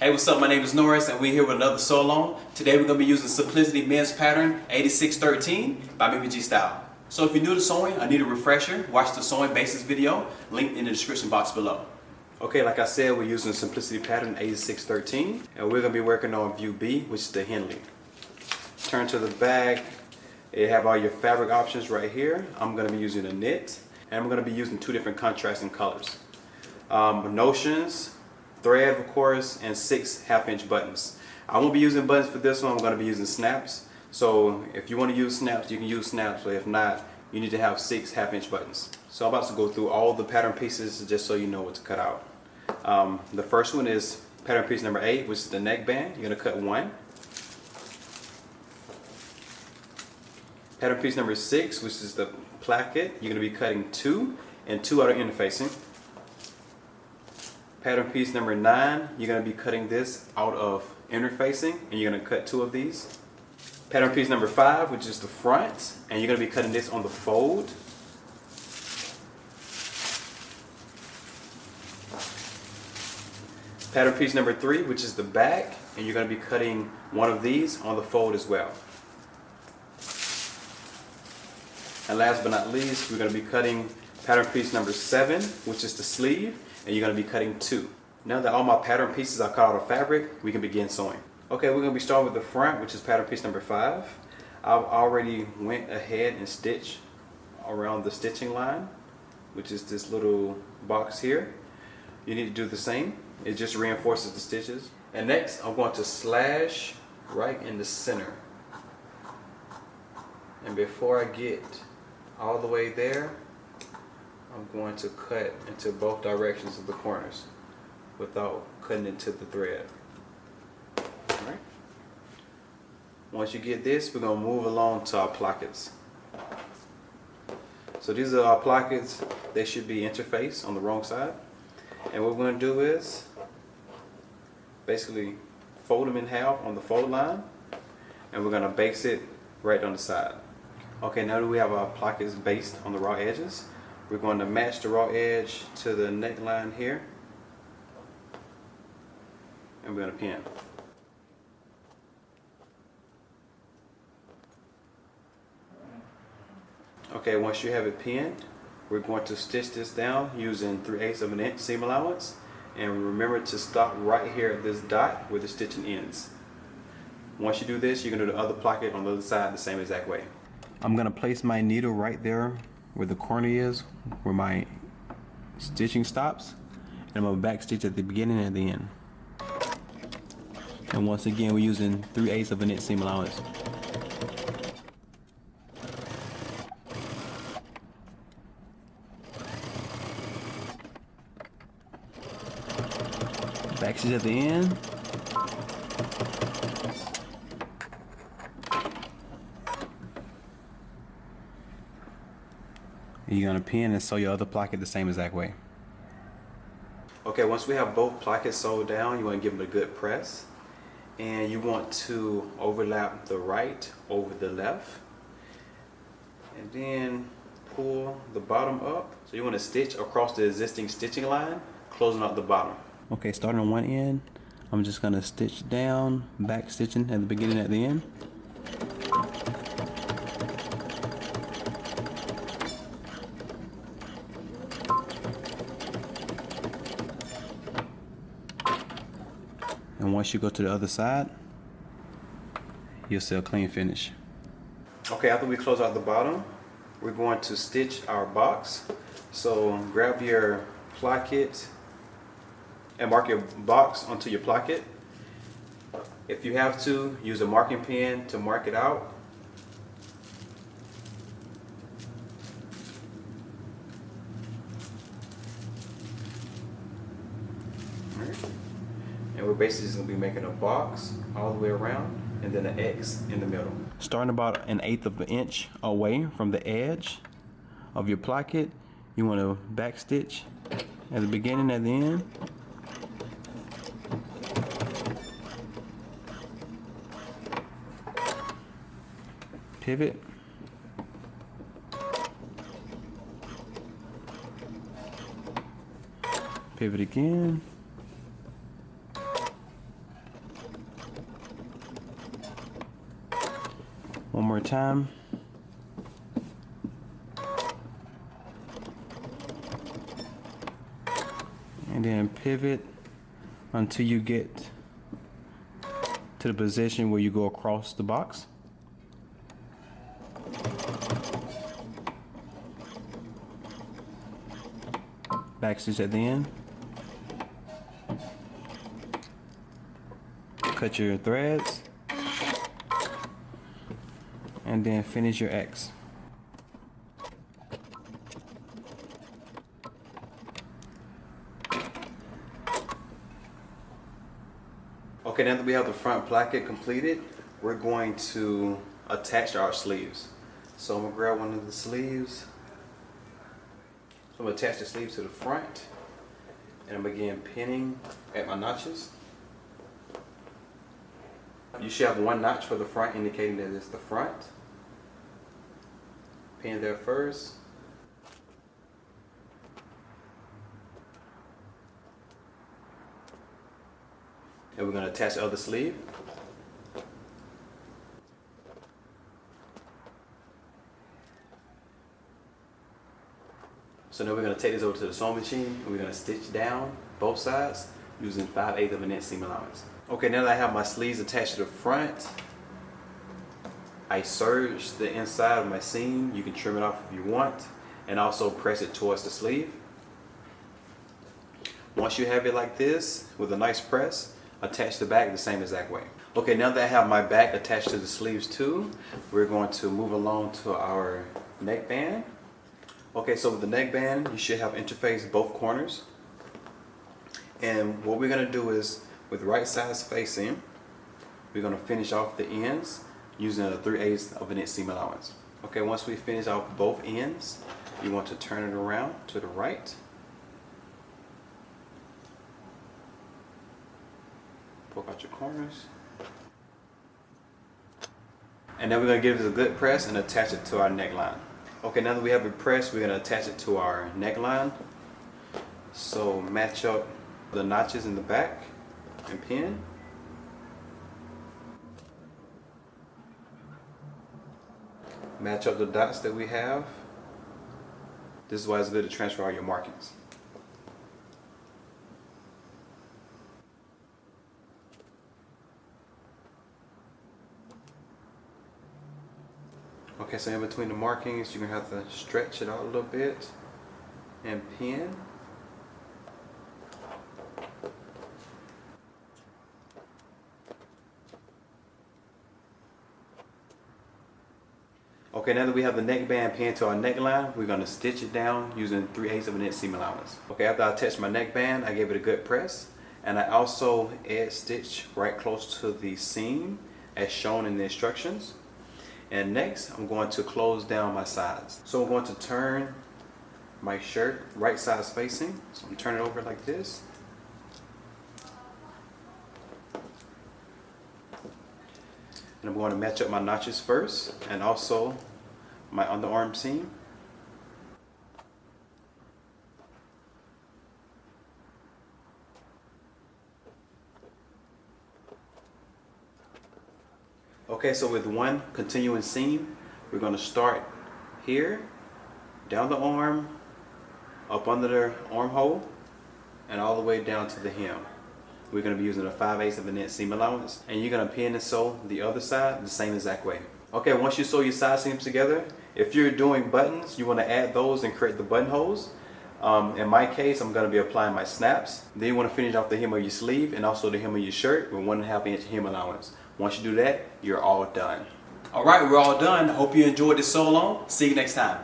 Hey, what's up? My name is Norris and we're here with another sew along. Today we're going to be using Simplicity Men's Pattern 8613 by Mimi G Style. So if you're new to sewing, I need a refresher. Watch the sewing basics video, linked in the description box below. Okay, like I said, we're using Simplicity Pattern 8613 and we're going to be working on view B, which is the Henley. Turn to the back. You have all your fabric options right here. I'm going to be using a knit and I'm going to be using two different contrasting colors. Notions, thread of course, and 6 half-inch buttons. I won't be using buttons for this one. I'm going to be using snaps. So if you want to use snaps, you can use snaps, but if not, you need to have 6 half-inch buttons. So I'm about to go through all the pattern pieces just so you know what to cut out. The first one is pattern piece number 8, which is the neckband. You're going to cut 1. Pattern piece number 6, which is the placket, you're going to be cutting 2, and 2 out of interfacing. Pattern piece number 9, you're going to be cutting this out of interfacing, and you're going to cut 2 of these. Pattern piece number 5, which is the front, and you're going to be cutting this on the fold. Pattern piece number 3, which is the back, and you're going to be cutting one of these on the fold as well. And last but not least, we're going to be cutting pattern piece number 7, which is the sleeve, and you're going to be cutting 2. Now that all my pattern pieces are cut out of fabric, we can begin sewing. Okay, we're going to be starting with the front, which is pattern piece number 5. I've already went ahead and stitched around the stitching line, which is this little box here. You need to do the same. It just reinforces the stitches. And next, I'm going to slash right in the center. And before I get all the way there, I'm going to cut into both directions of the corners without cutting into the thread. Alright. Once you get this, we're going to move along to our plackets. So these are our plackets. They should be interfaced on the wrong side. And what we're going to do is basically fold them in half on the fold line, and we're going to base it right on the side. Okay, now that we have our plackets based on the raw edges, we're going to match the raw edge to the neckline here, and we're going to pin. Okay, once you have it pinned, we're going to stitch this down using 3/8 of an inch seam allowance, and remember to stop right here at this dot where the stitching ends. Once you do this, you're going to do the other placket on the other side the same exact way. I'm going to place my needle right there where the corner is, where my stitching stops, and I'm going to back stitch at the beginning and the end. And once again, we're using 3/8 of an inch seam allowance. Back stitch at the end. You're going to pin and sew your other placket the same exact way. Okay, once we have both plackets sewed down, you want to give them a good press. And you want to overlap the right over the left. And then pull the bottom up. So you want to stitch across the existing stitching line, closing out the bottom. Okay, starting on one end, I'm just going to stitch down, back stitching at the beginning and at the end. And once you go to the other side, you'll see a clean finish. Okay, after we close out the bottom, we're going to stitch our box. So grab your placket and mark your box onto your placket. If you have to, use a marking pen to mark it out. And we're basically just going to be making a box all the way around and then an X in the middle. Starting about 1/8 of an inch away from the edge of your placket, you want to back stitch at the beginning and at the end. Pivot. Pivot again. time. And then pivot until you get to the position where you go across the box. Backstitch at the end. Cut your threads. And then finish your X. Okay, now that we have the front placket completed, we're going to attach our sleeves. So I'm going to grab one of the sleeves. So I'm going to attach the sleeves to the front, and I'm going to begin pinning at my notches. You should have one notch for the front, indicating that it's the front. Pin there first. And we're going to attach the other sleeve. So now we're going to take this over to the sewing machine, and we're going to stitch down both sides using 5/8 of an inch seam allowance. Okay, now that I have my sleeves attached to the front, I serge the inside of my seam. You can trim it off if you want, and also press it towards the sleeve. Once you have it like this, with a nice press, attach the back the same exact way. Okay, now that I have my back attached to the sleeves too, we're going to move along to our neckband. Okay, so with the neckband, you should have interfaced both corners. And what we're going to do is, with right sides facing, we're going to finish off the ends using a 3/8 of an inch seam allowance. Okay, once we finish off both ends, you want to turn it around to the right. Poke out your corners. And then we're going to give this a good press and attach it to our neckline. Okay, now that we have it pressed, we're going to attach it to our neckline. So match up the notches in the back and pin. Match up the dots that we have. This is why it's good to transfer all your markings. Okay, so in between the markings, you're going to have to stretch it out a little bit and pin. Okay, now that we have the neckband pinned to our neckline, we're going to stitch it down using 3/8 of an inch seam allowance. Okay, after I attached my neckband, I gave it a good press, and I also edge stitch right close to the seam as shown in the instructions. And next, I'm going to close down my sides. So I'm going to turn my shirt right sides facing. So I'm turning it over like this. And I'm going to match up my notches first, and also my underarm seam. Okay, so with one continuing seam, we're going to start here, down the arm, up under the armhole, and all the way down to the hem. We're going to be using a 5/8 of an inch seam allowance, and you're going to pin and sew the other side the same exact way. Okay, once you sew your side seams together, if you're doing buttons, you want to add those and create the buttonholes. In my case, I'm going to be applying my snaps. Then you want to finish off the hem of your sleeve and also the hem of your shirt with 1.5 inch hem allowance. Once you do that, you're all done. Alright, we're all done. I hope you enjoyed this sew along. See you next time.